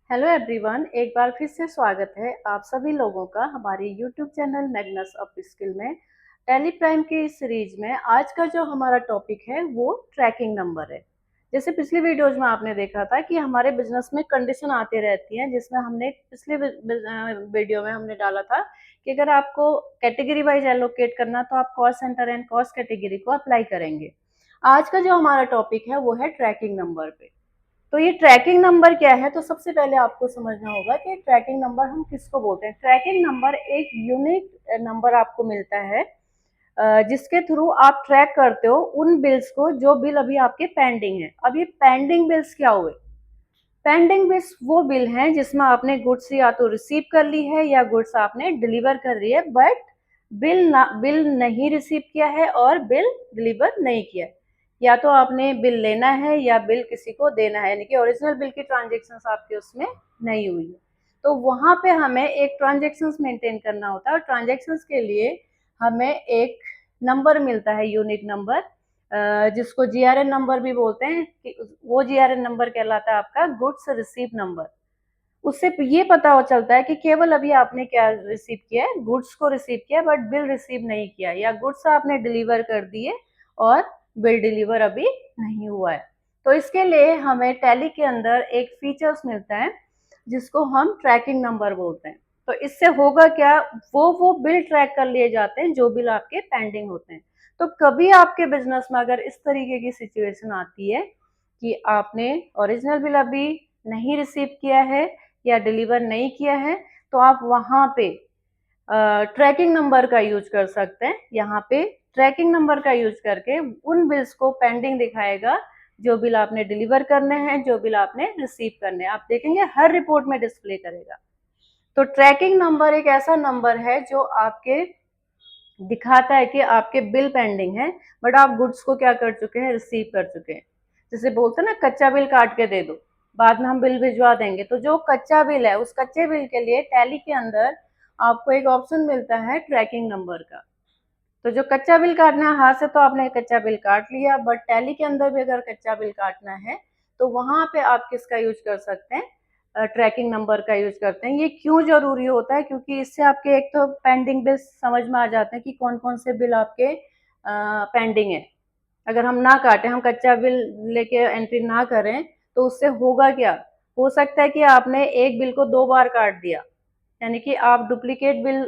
Hello everyone, एक बार फिर से स्वागत है आप सभी लोगों का हमारे YouTube channel Magnus up skill में। टैली प्राइम की इस सीरीज में आज का जो हमारा टॉपिक है वो ट्रैकिंग नंबर है। जैसे पिछली वीडियोज में आपने देखा था कि हमारे बिजनेस में कंडीशन आती रहती हैं, जिसमें हमने पिछले वीडियो में हमने डाला था कि अगर आपको कैटेगरी वाइज एलोकेट करना तो आप cost centre and cost category को अप्लाई करेंगे। आज का जो हमारा टॉपिक है वो है ट्रैकिंग नंबर पे। तो ये ट्रैकिंग नंबर क्या है, तो सबसे पहले आपको समझना होगा कि ट्रैकिंग नंबर हम किसको बोलते हैं। ट्रैकिंग नंबर एक यूनिक नंबर आपको मिलता है जिसके थ्रू आप ट्रैक करते हो उन बिल्स को जो बिल अभी आपके पेंडिंग है। अब ये पेंडिंग बिल्स क्या हुए? पेंडिंग बिल्स वो बिल हैं जिसमें आपने गुड्स या तो रिसीव कर ली है या गुड्स आपने डिलीवर कर रही है, बट बिल नहीं रिसीव किया है और बिल डिलीवर नहीं किया है। या तो आपने बिल लेना है या बिल किसी को देना है, यानी कि ओरिजिनल बिल की ट्रांजेक्शन्स आपके उसमें नहीं हुई है। तो वहां पे हमें एक ट्रांजेक्शन्स मेंटेन करना होता है और ट्रांजेक्शन्स के लिए हमें एक नंबर मिलता है, यूनिक नंबर, जिसको जीआरएन नंबर भी बोलते हैं। कि वो जीआरएन नंबर कहलाता है आपका गुड्स रिसीव नंबर। उससे ये पता चलता है कि केवल अभी आपने क्या रिसीव किया है, गुड्स को रिसीव किया बट बिल रिसीव नहीं किया, या गुड्स आपने डिलीवर कर दिए और बिल डिलीवर अभी नहीं हुआ है। तो इसके लिए हमें टैली के अंदर एक फीचर्स मिलता है जिसको हम ट्रैकिंग नंबर बोलते हैं। तो इससे होगा क्या, वो बिल ट्रैक कर लिए जाते हैं जो बिल आपके पेंडिंग होते हैं। तो कभी आपके बिजनेस में अगर इस तरीके की सिचुएशन आती है कि आपने ओरिजिनल बिल अभी नहीं रिसीव किया है या डिलीवर नहीं किया है, तो आप वहाँ पे ट्रैकिंग नंबर का यूज कर सकते हैं। यहाँ पे ट्रैकिंग नंबर का यूज करके उन बिल्स को पेंडिंग दिखाएगा जो बिल आपने डिलीवर करने हैं, जो बिल आपने रिसीव करने हैं। आप देखेंगे हर रिपोर्ट में डिस्प्ले करेगा। तो ट्रैकिंग नंबर एक ऐसा नंबर है जो आपके दिखाता है कि आपके बिल पेंडिंग है, बट आप गुड्स को क्या कर चुके हैं, रिसीव कर चुके हैं। जैसे बोलते हैं ना, कच्चा बिल काट के दे दो, बाद में हम बिल भिजवा देंगे। तो जो कच्चा बिल है उस कच्चे बिल के लिए टैली के अंदर आपको एक ऑप्शन मिलता है ट्रैकिंग नंबर का। तो जो कच्चा बिल काटना है, हाथ से तो आपने कच्चा बिल काट लिया, बट टैली के अंदर भी अगर कच्चा बिल काटना है तो वहां पे आप किसका यूज कर सकते हैं, ट्रैकिंग नंबर का यूज करते हैं। ये क्यों जरूरी होता है? क्योंकि इससे आपके एक तो पेंडिंग बिल समझ में आ जाते हैं कि कौन कौन से बिल आपके पेंडिंग है। अगर हम ना काटें, हम कच्चा बिल लेके एंट्री ना करें, तो उससे होगा क्या, हो सकता है कि आपने एक बिल को 2 बार काट दिया, यानी कि आप डुप्लीकेट बिल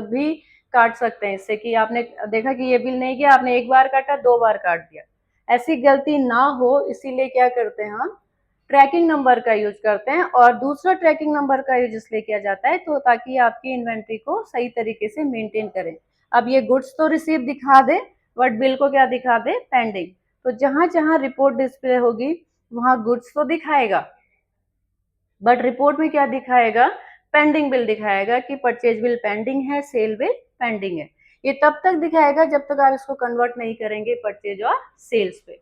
भी काट सकते हैं इससे, कि आपने देखा कि ये बिल नहीं किया, आपने 1 बार काटा, 2 बार काट दिया। ऐसी गलती ना हो इसीलिए क्या करते हैं हम, ट्रैकिंग नंबर का यूज करते हैं। और दूसरा ट्रैकिंग नंबर का यूज इसलिए किया जाता है तो ताकि आपकी इन्वेंट्री को सही तरीके से मेंटेन करें। अब ये गुड्स तो रिसीव दिखा दे, बट बिल को क्या दिखा दे, पेंडिंग। तो जहां जहां रिपोर्ट डिस्प्ले होगी वहां गुड्स तो दिखाएगा, बट रिपोर्ट में क्या दिखाएगा, पेंडिंग बिल दिखाएगा कि परचेज बिल पेंडिंग है, सेल बिल पेंडिंग है। ये तब तक दिखाएगा जब तक आप इसको कन्वर्ट नहीं करेंगे परचेज और सेल्स पे।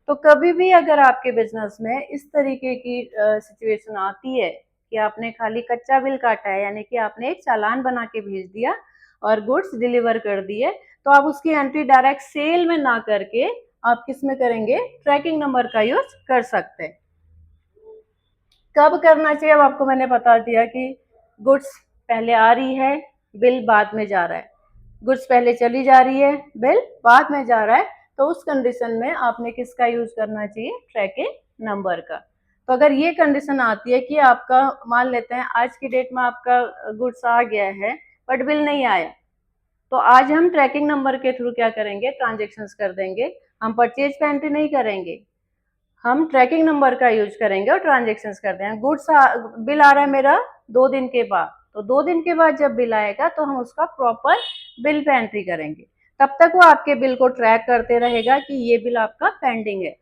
तो कभी भी अगर आपके बिजनेस में इस तरीके की सिचुएशन आती है कि आपने खाली कच्चा बिल काटा है, यानी कि आपने एक चालान बना के भेज दिया और गुड्स डिलीवर कर दिए, तो आप उसकी एंट्री डायरेक्ट सेल में ना करके आप किस में करेंगे, ट्रैकिंग नंबर का यूज कर सकते हैं। कब करना चाहिए, अब आपको मैंने बता दिया कि गुड्स पहले आ रही है, बिल बाद में जा रहा है। गुड्स पहले चली जा रही है, बिल बाद में जा रहा है, तो उस कंडीशन में आपने किसका यूज करना चाहिए, ट्रैकिंग नंबर का। तो अगर ये कंडीशन आती है कि आपका, मान लेते हैं आज की डेट में आपका गुड्स आ गया है बट बिल नहीं आया, तो आज हम ट्रैकिंग नंबर के थ्रू क्या करेंगे, ट्रांजेक्शन्स कर देंगे। हम परचेज पे एंट्री नहीं करेंगे, हम ट्रैकिंग नंबर का यूज करेंगे और ट्रांजेक्शन्स करते हैं। बिल आ रहा है मेरा 2 दिन के बाद, तो 2 दिन के बाद जब बिल आएगा तो हम उसका प्रॉपर बिल पे एंट्री करेंगे। तब तक वो आपके बिल को ट्रैक करते रहेगा कि ये बिल आपका पेंडिंग है।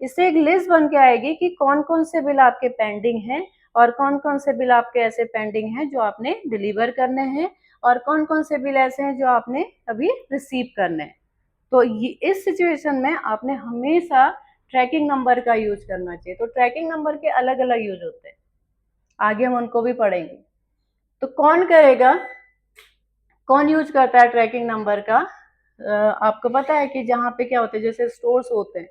इससे एक लिस्ट बन के आएगी कि कौन कौन से बिल आपके पेंडिंग हैं और कौन कौन से बिल आपके ऐसे पेंडिंग हैं जो आपने डिलीवर करने हैं, और कौन कौन से बिल ऐसे हैं जो आपने अभी रिसीव करने हैं। तो इस सिचुएशन में आपने हमेशा ट्रैकिंग नंबर का यूज करना चाहिए। तो ट्रैकिंग नंबर के अलग अलग यूज होते हैं, आगे हम उनको भी पढ़ेंगे। तो कौन करेगा, कौन यूज करता है ट्रैकिंग नंबर का? आपको पता है कि जहाँ पे क्या होते हैं, जैसे स्टोर्स होते हैं,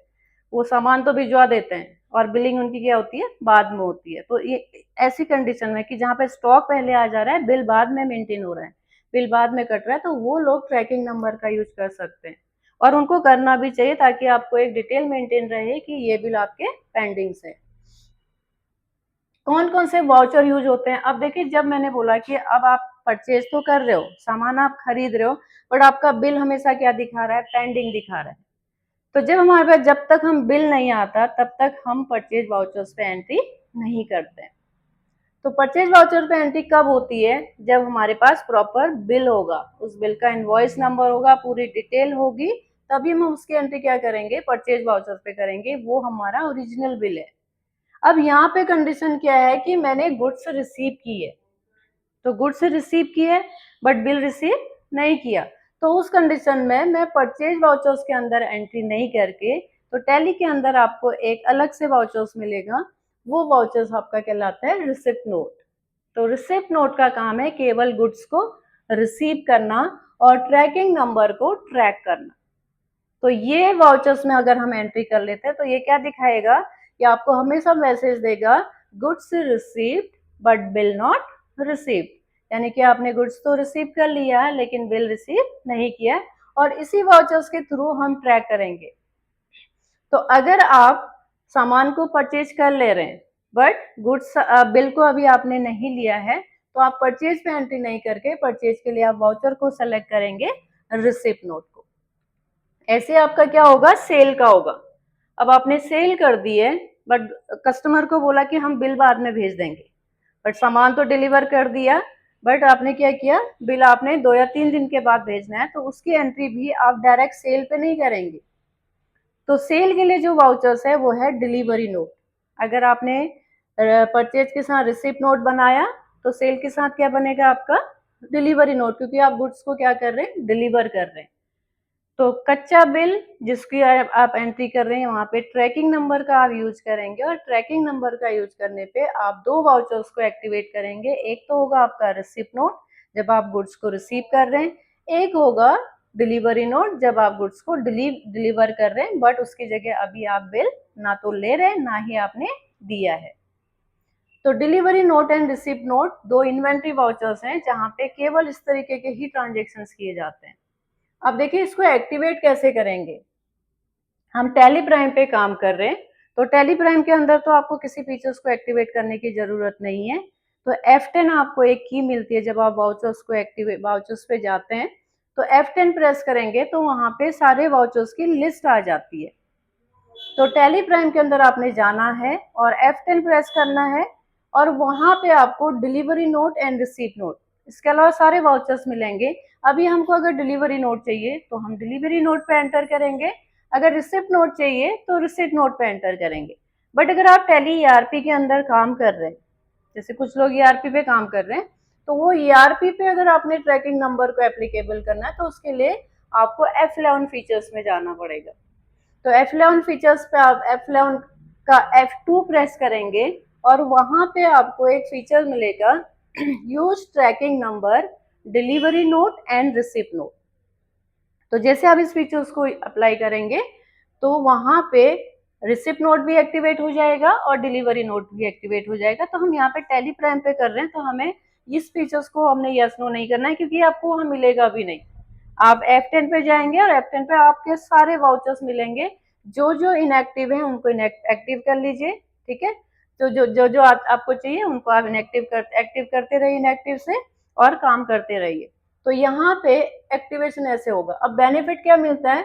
वो सामान तो भिजवा देते हैं और बिलिंग उनकी क्या होती है, बाद में होती है। तो ये ऐसी कंडीशन में कि जहाँ पे स्टॉक पहले आ जा रहा है, बिल बाद में मेंटेन हो रहा है, बिल बाद में कट रहा है, तो वो लोग ट्रैकिंग नंबर का यूज कर सकते हैं और उनको करना भी चाहिए ताकि आपको एक डिटेल मेंटेन रहे कि ये बिल आपके पेंडिंग है। कौन कौन से वाउचर यूज होते हैं? अब देखिए, जब मैंने बोला कि अब आप परचेज तो कर रहे हो, सामान आप खरीद रहे हो, बट आपका बिल हमेशा क्या दिखा रहा है, पेंडिंग दिखा रहा है। तो जब हमारे पास, जब तक हम बिल नहीं आता तब तक हम परचेज वाउचर्स पे एंट्री नहीं करते हैं। तो परचेज वाउचर पे एंट्री कब होती है? जब हमारे पास प्रॉपर बिल होगा, उस बिल का इनवॉइस नंबर होगा, पूरी डिटेल होगी, तभी हम उसकी एंट्री क्या करेंगे, परचेज वाउचर पे करेंगे। वो हमारा ओरिजिनल बिल है। अब यहाँ पे कंडीशन क्या है कि मैंने गुड्स रिसीव की है, तो गुड्स रिसीव की है बट बिल रिसीव नहीं किया, तो उस कंडीशन में मैं परचेज वाउचर्स के अंदर एंट्री नहीं करके, तो टैली के अंदर आपको एक अलग से वाउचर्स मिलेगा। वो वाउचर्स आपका कहलाता है रिसिप्ट नोट। तो रिसिप्ट नोट का काम है केवल गुड्स को रिसीव करना और ट्रैकिंग नंबर को ट्रैक करना। तो ये वाउचर्स में अगर हम एंट्री कर लेते हैं तो ये क्या दिखाएगा कि आपको हमेशा मैसेज देगा goods received but bill not received, यानी कि आपने गुड्स तो रिसीव कर लिया है लेकिन बिल रिसीव नहीं किया। और इसी वाउचर्स के थ्रू हम ट्रैक करेंगे। तो अगर आप सामान को परचेज कर ले रहे हैं बट गुड्स बिल को अभी आपने नहीं लिया है, तो आप परचेज पे एंट्री नहीं करके परचेज के लिए आप वाउचर को सेलेक्ट करेंगे रिसिप्ट नोट को। ऐसे आपका क्या होगा, सेल का होगा। अब आपने सेल कर दी है बट कस्टमर को बोला कि हम बिल बाद में भेज देंगे, बट सामान तो डिलीवर कर दिया, बट आपने क्या किया, बिल आपने 2 या 3 दिन के बाद भेजना है, तो उसकी एंट्री भी आप डायरेक्ट सेल पे नहीं करेंगे। तो सेल के लिए जो वाउचर्स है वो है डिलीवरी नोट। अगर आपने परचेज के साथ रिसिप्ट नोट बनाया तो सेल के साथ क्या बनेगा आपका, डिलीवरी नोट, क्योंकि आप गुड्स को क्या कर रहे हैं, डिलीवर कर रहे हैं। तो कच्चा बिल जिसकी आप एंट्री कर रहे हैं वहाँ पे ट्रैकिंग नंबर का आप यूज करेंगे, और ट्रैकिंग नंबर का यूज करने पे आप 2 वाउचर्स को एक्टिवेट करेंगे। एक तो होगा आपका रिसिप्ट नोट जब आप गुड्स को रिसीव कर रहे हैं, एक होगा डिलीवरी नोट जब आप गुड्स को डिलीवर कर रहे हैं, बट उसकी जगह अभी आप बिल ना तो ले रहे हैं ना ही आपने दिया है। तो delivery note and receipt note 2 inventory vouchers हैं जहाँ पे केवल इस तरीके के ही ट्रांजेक्शन किए जाते हैं। अब देखिए, इसको एक्टिवेट कैसे करेंगे। हम टैली प्राइम पे काम कर रहे हैं, तो टैली प्राइम के अंदर तो आपको किसी फीचर्स को एक्टिवेट करने की जरूरत नहीं है। तो F10 आपको एक की मिलती है जब आप वाउचर्स पे जाते हैं, तो F10 प्रेस करेंगे तो वहां पे सारे वाउचर्स की लिस्ट आ जाती है। तो टैली प्राइम के अंदर आपने जाना है और F10 प्रेस करना है, और वहां पे आपको delivery note and receipt note, इसके अलावा सारे वाउचर्स मिलेंगे। अभी हमको अगर डिलीवरी नोट चाहिए तो हम डिलीवरी नोट पे एंटर करेंगे, अगर रिसिप्ट नोट चाहिए तो रिसिप्ट नोट पे एंटर करेंगे। बट अगर आप टैली ईआरपी के अंदर काम कर रहे हैं, जैसे कुछ लोग ईआरपी पे काम कर रहे हैं, तो वो ईआरपी पे अगर आपने ट्रैकिंग नंबर को एप्लीकेबल करना है तो उसके लिए आपको F11 फीचर्स में जाना पड़ेगा। तो F11 फीचर्स पे आप F11 का F2 प्रेस करेंगे और वहां पे आपको एक फीचर मिलेगा use tracking number delivery note and receipt note. तो जैसे आप इस फीचर्स को अप्लाई करेंगे तो वहां पे रिसिप्ट नोट भी एक्टिवेट हो जाएगा और डिलीवरी नोट भी एक्टिवेट हो जाएगा। तो हम यहाँ पे टैली प्राइम पे कर रहे हैं तो हमें इस फीचर्स को हमने यस नो नहीं करना है, क्योंकि आपको वहां मिलेगा भी नहीं। आप F10 पे जाएंगे और F10 पे आपके सारे वाउचर्स मिलेंगे, जो जो इनएक्टिव है उनको एक्टिव कर लीजिए, ठीक है। तो जो आपको चाहिए उनको आप एक्टिव करते रहिए इनएक्टिव से, और काम करते रहिए। तो यहाँ पे एक्टिवेशन ऐसे होगा। अब बेनिफिट क्या मिलता है,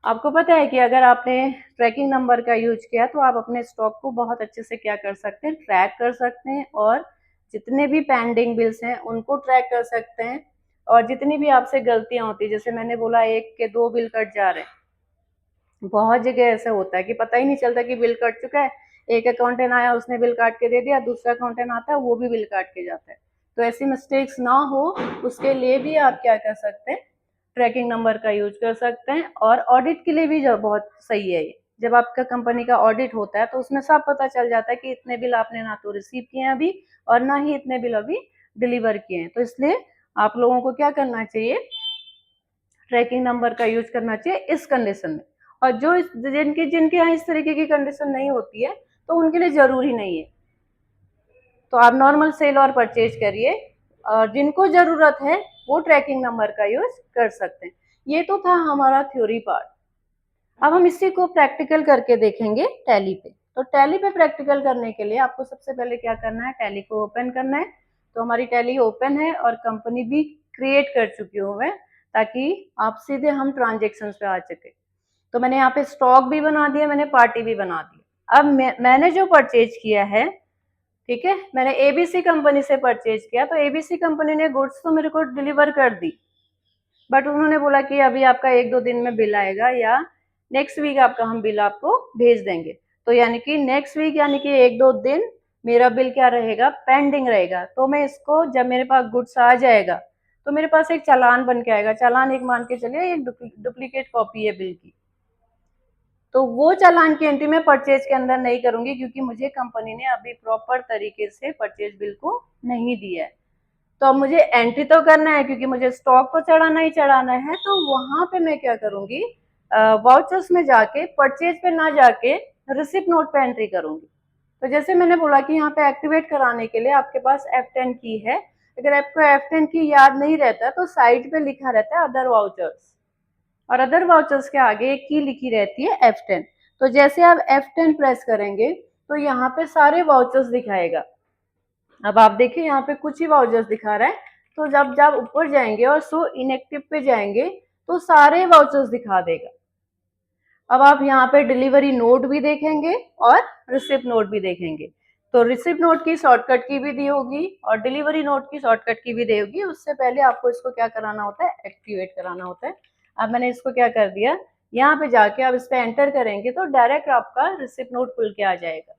आपको पता है कि अगर आपने ट्रैकिंग नंबर का यूज किया तो आप अपने स्टॉक को बहुत अच्छे से क्या कर सकते हैं, ट्रैक कर सकते हैं, और जितने भी पेंडिंग बिल्स हैं उनको ट्रैक कर सकते हैं। और जितनी भी आपसे गलतियां होती है, जैसे मैंने बोला 1 के 2 बिल कट जा रहे हैं, बहुत जगह ऐसा होता है कि पता ही नहीं चलता कि बिल कट चुका है। एक अकाउंटेंट आया, उसने बिल काट के दे दिया, दूसरा अकाउंटेंट आता है वो भी बिल काट के जाता है। तो ऐसी मिस्टेक्स ना हो उसके लिए भी आप क्या कर सकते हैं, ट्रैकिंग नंबर का यूज कर सकते हैं। और ऑडिट के लिए भी जो बहुत सही है ये, जब आपका कंपनी का ऑडिट होता है तो उसमें सब पता चल जाता है कि इतने बिल आपने ना तो रिसीव किए हैं अभी, और ना ही इतने बिल अभी डिलीवर किए हैं। तो इसलिए आप लोगों को क्या करना चाहिए, ट्रैकिंग नंबर का यूज करना चाहिए इस कंडीशन में। और जो जिनके जिनके यहाँ इस तरीके की कंडीशन नहीं होती है तो उनके लिए ज़रूरी नहीं है। तो आप नॉर्मल सेल और परचेज करिए, और जिनको ज़रूरत है वो ट्रैकिंग नंबर का यूज़ कर सकते हैं। ये तो था हमारा थ्योरी पार्ट। अब हम इसी को प्रैक्टिकल करके देखेंगे टैली पे। तो टैली पे प्रैक्टिकल करने के लिए आपको सबसे पहले क्या करना है, टैली को ओपन करना है। तो हमारी टैली ओपन है और कंपनी भी क्रिएट कर चुकी हूँ मैं, ताकि आप सीधे हम ट्रांजेक्शन पे आ सके। तो मैंने यहाँ पे स्टॉक भी बना दिया, मैंने पार्टी भी बना दी। अब मैंने जो परचेज किया है, ठीक है, मैंने एबीसी कंपनी से परचेज किया। तो एबीसी कंपनी ने गुड्स तो मेरे को डिलीवर कर दी, बट उन्होंने बोला कि अभी आपका 1-2 दिन में बिल आएगा, या नेक्स्ट वीक आपका हम बिल आपको भेज देंगे। तो यानी कि नेक्स्ट वीक यानी कि 1-2 दिन मेरा बिल क्या रहेगा, पेंडिंग रहेगा। तो मैं इसको जब मेरे पास गुड्स आ जाएगा तो मेरे पास एक चालान बन के आएगा। चालान एक मान के चलिए एक डुप्लीकेट कॉपी है बिल की। तो वो चालान की एंट्री मैं परचेज के अंदर नहीं करूंगी, क्योंकि मुझे कंपनी ने अभी प्रॉपर तरीके से परचेज बिल को नहीं दिया है। तो अब मुझे एंट्री तो करना है, क्योंकि मुझे स्टॉक तो चढ़ाना ही चढ़ाना है। तो वहां पे मैं क्या करूंगी, वाउचर्स में जाके परचेज पे ना जाके रिसिप्ट नोट पे एंट्री करूंगी। तो जैसे मैंने बोला कि यहाँ पे एक्टिवेट कराने के लिए आपके पास F10 की है। अगर आपको F10 की याद नहीं रहता तो साइड पे लिखा रहता है अदर वाउचर्स, और अदर वाउचर्स के आगे एक की लिखी रहती है F10। तो जैसे आप F10 प्रेस करेंगे तो यहाँ पे सारे वाउचर्स दिखाएगा। अब आप देखिए यहाँ पे कुछ ही वाउचर्स दिखा रहा है। तो जब जब ऊपर जाएंगे और शो इनएक्टिव पे जाएंगे तो सारे वाउचर्स दिखा देगा। अब आप यहाँ पे डिलीवरी नोट भी देखेंगे और रिसिप्ट नोट भी देखेंगे। तो रिसिप्ट नोट की शॉर्टकट की भी दी होगी और डिलीवरी नोट की शॉर्टकट की भी दी होगी। उससे पहले आपको इसको क्या कराना होता है, एक्टिवेट कराना होता है। अब मैंने इसको क्या कर दिया, यहाँ पे जाके आप इस पे एंटर करेंगे तो डायरेक्ट आपका रिसिप्ट नोट खुल के आ जाएगा।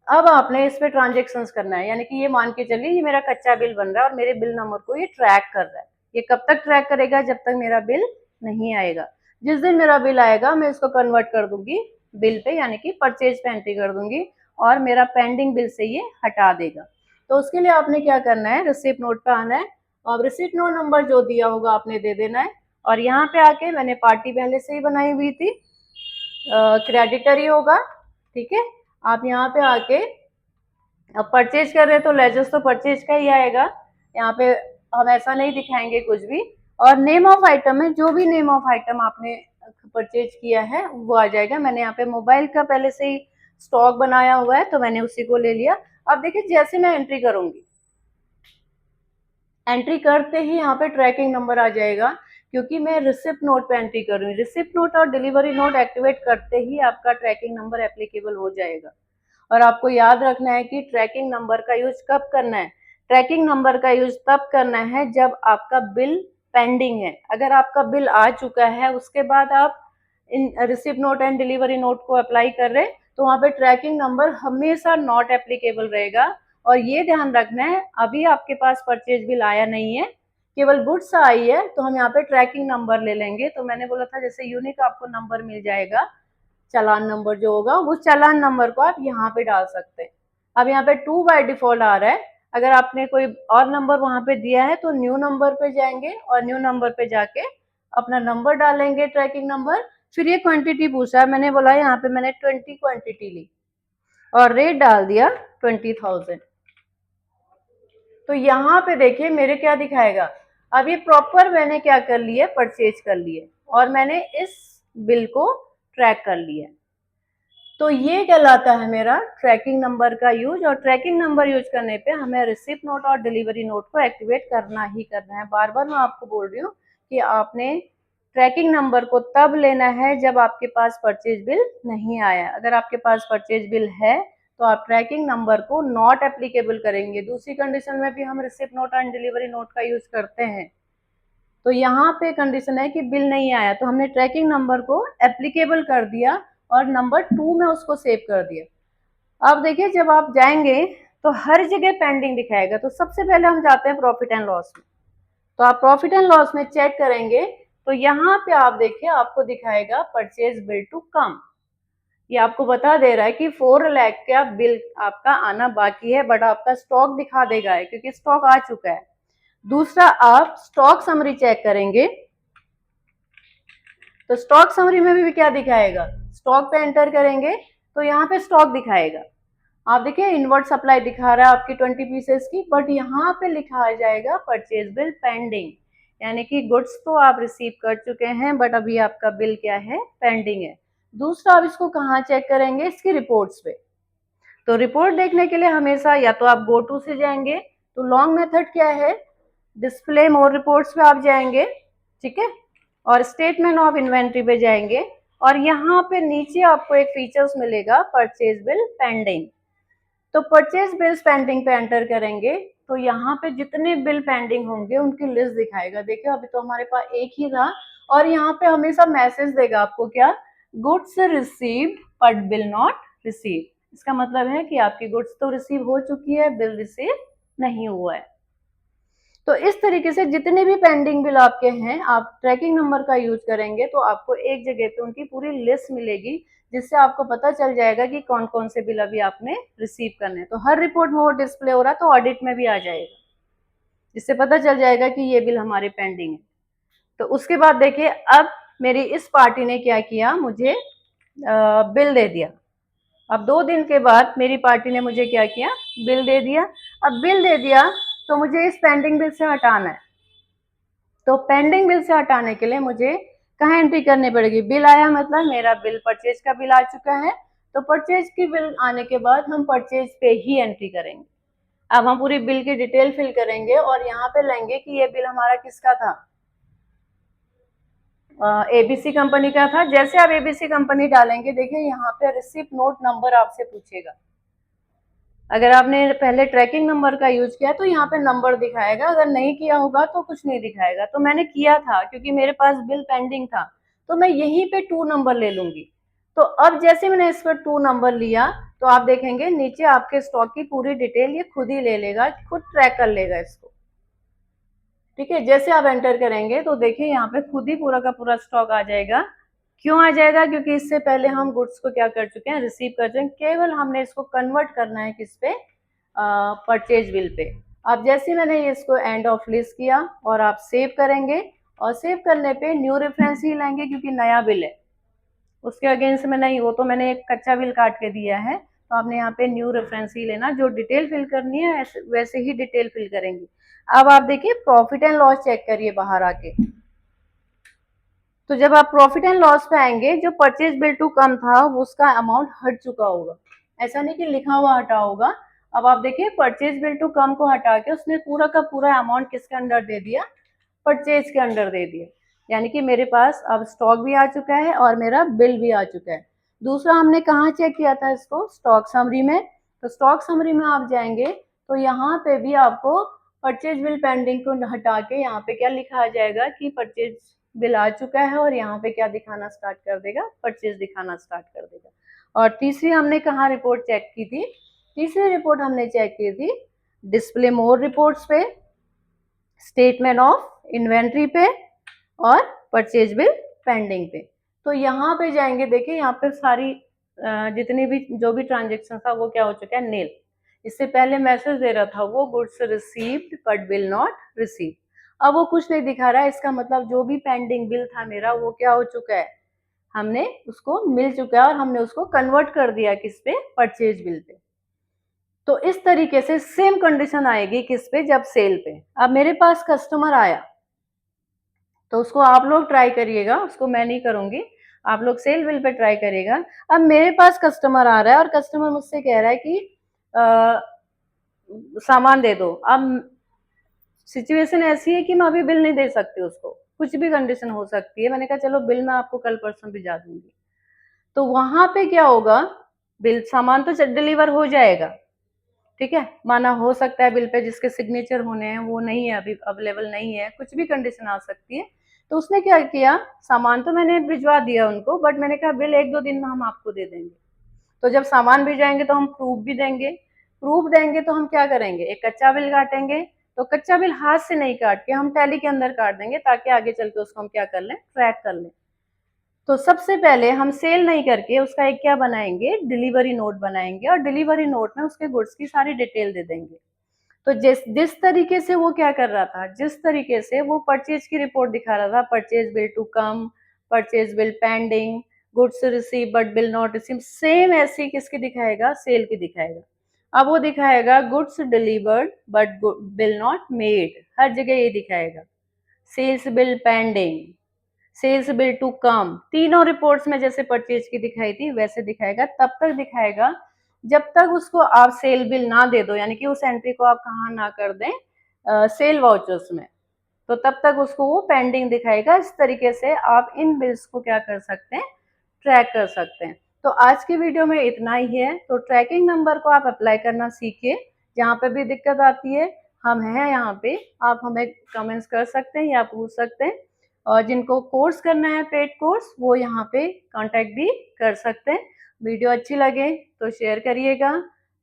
अब आपने इस पे ट्रांजेक्शन्स करना है, यानी कि ये मान के चलिए ये मेरा कच्चा बिल बन रहा है और मेरे बिल नंबर को ये ट्रैक कर रहा है। ये कब तक ट्रैक करेगा, जब तक मेरा बिल नहीं आएगा। जिस दिन मेरा बिल आएगा मैं इसको कन्वर्ट कर दूंगी बिल पे, यानी कि परचेज पे एंट्री कर दूंगी और मेरा पेंडिंग बिल से ये हटा देगा। तो उसके लिए आपने क्या करना है, रिसिप्ट नोट पे आना है और रिसिप्ट नोट नंबर जो दिया होगा आपने दे देना है। और यहाँ पे आके मैंने पार्टी पहले से ही बनाई हुई थी, क्रेडिटर ही होगा, ठीक है। आप यहाँ पे आके अब परचेज कर रहे हैं तो लेजर्स तो परचेज का ही आएगा। यहाँ पे हम ऐसा नहीं दिखाएंगे कुछ भी। और नेम ऑफ आइटम है, जो भी नेम ऑफ आइटम आपने परचेज किया है वो आ जाएगा। मैंने यहाँ पे मोबाइल का पहले से ही स्टॉक बनाया हुआ है तो मैंने उसी को ले लिया। अब देखिए जैसे मैं एंट्री करूंगी, एंट्री करते ही यहाँ पे ट्रैकिंग नंबर आ जाएगा, क्योंकि मैं रिसिप्ट नोट पे एंट्री कर रही हूँ। रिसिप्ट नोट और डिलीवरी नोट एक्टिवेट करते ही आपका ट्रैकिंग नंबर एप्लीकेबल हो जाएगा। और आपको याद रखना है कि ट्रैकिंग नंबर का यूज कब करना है। ट्रैकिंग नंबर का यूज तब करना है जब आपका बिल पेंडिंग है। अगर आपका बिल आ चुका है उसके बाद आप in receipt note and delivery note को अप्लाई कर रहे हैं तो वहाँ पे ट्रैकिंग नंबर हमेशा नॉट एप्लीकेबल रहेगा। और ये ध्यान रखना है, अभी आपके पास परचेज बिल आया नहीं है, केवल गुड्स आई है, तो हम यहाँ पे ट्रैकिंग नंबर ले लेंगे। तो मैंने बोला था जैसे यूनिक आपको नंबर मिल जाएगा, चालान नंबर जो होगा उस चालान नंबर को आप यहाँ पे डाल सकते हैं। अब यहाँ पे 2 बाय डिफॉल्ट आ रहा है। अगर आपने कोई और नंबर वहां पे दिया है तो न्यू नंबर पे जाएंगे और न्यू नंबर पे जाके अपना नंबर डालेंगे, ट्रैकिंग नंबर। फिर ये क्वांटिटी पूछा है, मैंने बोला यहाँ पे मैंने 20 क्वांटिटी ली और रेट डाल दिया 20,000। तो यहाँ पे देखिए मेरे क्या दिखाएगा, अब ये प्रॉपर मैंने क्या कर लिया, परचेज कर लिए और मैंने इस बिल को ट्रैक कर लिया। तो ये कहलाता है मेरा ट्रैकिंग नंबर का यूज। और ट्रैकिंग नंबर यूज करने पे हमें रिसिप्ट नोट और डिलीवरी नोट को एक्टिवेट करना ही करना है। बार बार मैं आपको बोल रही हूँ कि आपने ट्रैकिंग नंबर को तब लेना है जब आपके पास परचेज बिल नहीं आया। अगर आपके पास परचेज बिल है तो आप ट्रैकिंग नंबर को नॉट एप्लीकेबल करेंगे। दूसरी कंडीशन में भी हम receipt note and delivery note का यूज करते हैं। तो यहाँ पे कंडीशन है कि बिल नहीं आया तो हमने ट्रैकिंग नंबर को एप्लीकेबल कर दिया और नंबर 2 में उसको सेव कर दिया। अब देखिए जब आप जाएंगे तो हर जगह पेंडिंग दिखाएगा। तो सबसे पहले हम जाते हैं प्रॉफिट एंड लॉस में। तो आप प्रॉफिट एंड लॉस में चेक करेंगे तो यहाँ पे आप देखिए आपको दिखाएगा परचेज बिल टू कम। ये आपको बता दे रहा है कि 4 लाख का बिल आपका आना बाकी है, बट आपका स्टॉक दिखा देगा है क्योंकि स्टॉक आ चुका है। दूसरा आप स्टॉक समरी चेक करेंगे तो स्टॉक समरी में भी क्या दिखाएगा, स्टॉक पे एंटर करेंगे तो यहाँ पे स्टॉक दिखाएगा। आप देखिए इनवर्ट सप्लाई दिखा रहा है आपकी 20 पीसेस की, बट यहाँ पे लिखा आ जाएगा परचेज बिल पेंडिंग, यानी कि गुड्स तो आप रिसीव कर चुके हैं बट अभी आपका बिल क्या है, पेंडिंग है। दूसरा आप इसको कहाँ चेक करेंगे, इसकी रिपोर्ट्स पे। तो रिपोर्ट देखने के लिए हमेशा या तो आप गो टू से जाएंगे, तो लॉन्ग मेथड क्या है, डिस्प्ले मोर रिपोर्ट्स पे आप जाएंगे, ठीक है, और स्टेटमेंट ऑफ इन्वेंट्री पे जाएंगे, और यहाँ पे नीचे आपको एक फीचर्स मिलेगा परचेज बिल पेंडिंग। तो परचेज बिल्स पेंडिंग पे एंटर करेंगे तो यहाँ पे जितने बिल पेंडिंग होंगे उनकी लिस्ट दिखाएगा। देखिए अभी तो हमारे पास एक ही था, और यहाँ पे हमेशा मैसेज देगा आपको क्या, goods received but bill not receive. इसका मतलब है कि आपकी गुड्स तो रिसीव हो चुकी है, बिल रिसीव नहीं हुआ है। तो इस तरीके से जितने भी पेंडिंग बिल आपके हैं, आप ट्रैकिंग नंबर का यूज करेंगे तो आपको एक जगह पे उनकी पूरी लिस्ट मिलेगी, जिससे आपको पता चल जाएगा कि कौन कौन से बिल अभी आपने रिसीव करने हैं। तो हर रिपोर्ट में वो डिस्प्ले हो रहा है, तो ऑडिट में भी आ जाएगा, जिससे पता चल जाएगा कि ये बिल हमारे पेंडिंग है। तो उसके बाद देखिए अब मेरी इस पार्टी ने क्या किया, मुझे बिल दे दिया। अब 2 दिन के बाद मेरी पार्टी ने मुझे क्या किया, बिल दे दिया। अब बिल दे दिया तो मुझे इस पेंडिंग बिल से हटाना है। तो पेंडिंग बिल से हटाने के लिए मुझे कहाँ एंट्री करनी पड़ेगी, बिल आया मतलब मेरा बिल परचेज का बिल आ चुका है, तो परचेज की बिल आने के बाद हम परचेज पे ही एंट्री करेंगे। अब हम पूरी बिल की डिटेल फिल करेंगे और यहाँ पे लेंगे कि ये बिल हमारा किसका था, एबीसी कंपनी का था। जैसे आप एबीसी कंपनी डालेंगे, देखिए यहाँ पे रिसिप्ट नोट नंबर आपसे पूछेगा। अगर आपने पहले ट्रैकिंग नंबर का यूज किया तो यहाँ पे नंबर दिखाएगा, अगर नहीं किया होगा तो कुछ नहीं दिखाएगा। तो मैंने किया था क्योंकि मेरे पास बिल पेंडिंग था, तो मैं यहीं पे 2 नंबर ले लूंगी। तो अब जैसे मैंने इस पर 2 नंबर लिया तो आप देखेंगे नीचे आपके स्टॉक की पूरी डिटेल ये खुद ही ले लेगा, खुद ट्रैक कर लेगा इसको, ठीक है। जैसे आप एंटर करेंगे तो देखिए यहाँ पे खुद ही पूरा का पूरा स्टॉक आ जाएगा। क्यों आ जाएगा, क्योंकि इससे पहले हम गुड्स को क्या कर चुके हैं, रिसीव कर चुके हैं। केवल हमने इसको कन्वर्ट करना है किस पे, परचेज बिल पे। अब जैसे मैंने इसको एंड ऑफ लिस्ट किया और आप सेव करेंगे, और सेव करने पे न्यू रेफरेंस ही लेंगे क्योंकि नया बिल है, उसके अगेंस्ट में नहीं, वो तो मैंने एक कच्चा बिल काट के दिया है। तो आपने यहाँ पे न्यू रेफरेंस ही लेना, जो डिटेल फिल करनी है वैसे ही डिटेल फिल करेंगे। अब आप देखिए प्रॉफिट एंड लॉस चेक करिए बाहर आके। तो जब आप प्रॉफिट एंड लॉस पे आएंगे, जो परचेज बिल टू कम था उसका अमाउंट हट चुका होगा, ऐसा नहीं कि लिखा हुआ हटा होगा। अब आप देखिए परचेज बिल टू कम को हटा के उसने पूरा का पूरा अमाउंट किसके अंडर दे दिया, परचेज के अंडर दे दिया। यानी कि मेरे पास अब स्टॉक भी आ चुका है और मेरा बिल भी आ चुका है। दूसरा हमने कहाँ चेक किया था इसको, स्टॉक समरी में। तो स्टॉक समरी में आप जाएंगे तो यहाँ पे भी आपको परचेज बिल पेंडिंग को हटा के यहाँ पे क्या लिखा आ जाएगा कि परचेज बिल आ चुका है, और यहाँ पे क्या दिखाना स्टार्ट कर देगा, परचेज दिखाना स्टार्ट कर देगा। और तीसरी हमने कहाँ रिपोर्ट चेक की थी, तीसरी रिपोर्ट हमने चेक की थी डिस्प्ले मोर रिपोर्ट्स पे, स्टेटमेंट ऑफ इन्वेंट्री पे, और परचेज बिल पेंडिंग पे। तो यहाँ पे जाएंगे, देखिए यहाँ पे सारी जितनी भी जो भी ट्रांजेक्शन था वो क्या हो चुका है, नील। इससे पहले मैसेज दे रहा था वो goods received but bill not receive, अब वो कुछ नहीं दिखा रहा है। इसका मतलब जो भी पेंडिंग बिल था मेरा वो क्या हो चुका है, हमने उसको मिल चुका है और हमने उसको कन्वर्ट कर दिया किस पे, परचेज बिल पे। तो इस तरीके से सेम कंडीशन आएगी किस पे, जब सेल पे। अब मेरे पास कस्टमर आया तो उसको आप लोग ट्राई करिएगा, उसको मैं नहीं करूंगी, आप लोग सेल बिल पे ट्राई करिएगा। अब मेरे पास कस्टमर आ रहा है और कस्टमर मुझसे कह रहा है कि सामान दे दो। अब सिचुएशन ऐसी है कि मैं अभी बिल नहीं दे सकती उसको, कुछ भी कंडीशन हो सकती है। मैंने कहा चलो बिल मैं आपको कल परसों भिजा दूंगी। तो वहां पे क्या होगा, बिल सामान तो डिलीवर हो जाएगा, ठीक है, माना हो सकता है बिल पे जिसके सिग्नेचर होने हैं वो नहीं है, अभी अवेलेबल नहीं है, कुछ भी कंडीशन आ सकती है। तो उसने क्या किया, सामान तो मैंने भिजवा दिया उनको, बट मैंने कहा बिल 1-2 दिन में हम आपको दे देंगे। तो जब सामान भिजवाएंगे तो हम प्रूफ भी देंगे, प्रूफ देंगे तो हम क्या करेंगे, एक कच्चा बिल काटेंगे। तो कच्चा बिल हाथ से नहीं काट के हम टैली के अंदर काट देंगे, ताकि आगे चल के उसको हम क्या कर लें, ट्रैक कर लें। तो सबसे पहले हम सेल नहीं करके उसका एक क्या बनाएंगे, डिलीवरी नोट बनाएंगे, और डिलीवरी नोट में उसके गुड्स की सारी डिटेल दे देंगे। तो जिस जिस तरीके से वो क्या कर रहा था, जिस तरीके से वो परचेज की रिपोर्ट दिखा रहा था, purchase bill to come, purchase bill pending, goods receive but bill not receive, same ऐसी किसकी दिखाएगा, सेल की दिखाएगा। अब वो दिखाएगा goods delivered but bill not made, हर जगह ये दिखाएगा। Sales bill pending, sales bill to come, तीनों रिपोर्ट्स में जैसे परचेज की दिखाई थी वैसे दिखाएगा। तब तक दिखाएगा जब तक उसको आप सेल बिल ना दे दो, यानी कि उस एंट्री को आप कहाँ ना कर दें, सेल वाउचर्स में, तो तब तक उसको वो पेंडिंग दिखाएगा। इस तरीके से आप इन बिल्स को क्या कर सकते हैं, ट्रैक कर सकते हैं। तो आज की वीडियो में इतना ही है। तो ट्रैकिंग नंबर को आप अप्लाई करना सीखिए। जहाँ पे भी दिक्कत आती है हम हैं यहाँ पे, आप हमें कमेंट्स कर सकते हैं या पूछ सकते हैं। और जिनको कोर्स करना है पेड कोर्स, वो यहाँ पे कांटेक्ट भी कर सकते हैं। वीडियो अच्छी लगे तो शेयर करिएगा,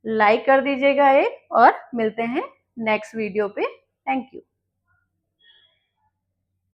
लाइक कर दीजिएगा एक, और मिलते हैं नेक्स्ट वीडियो पे। Thank you.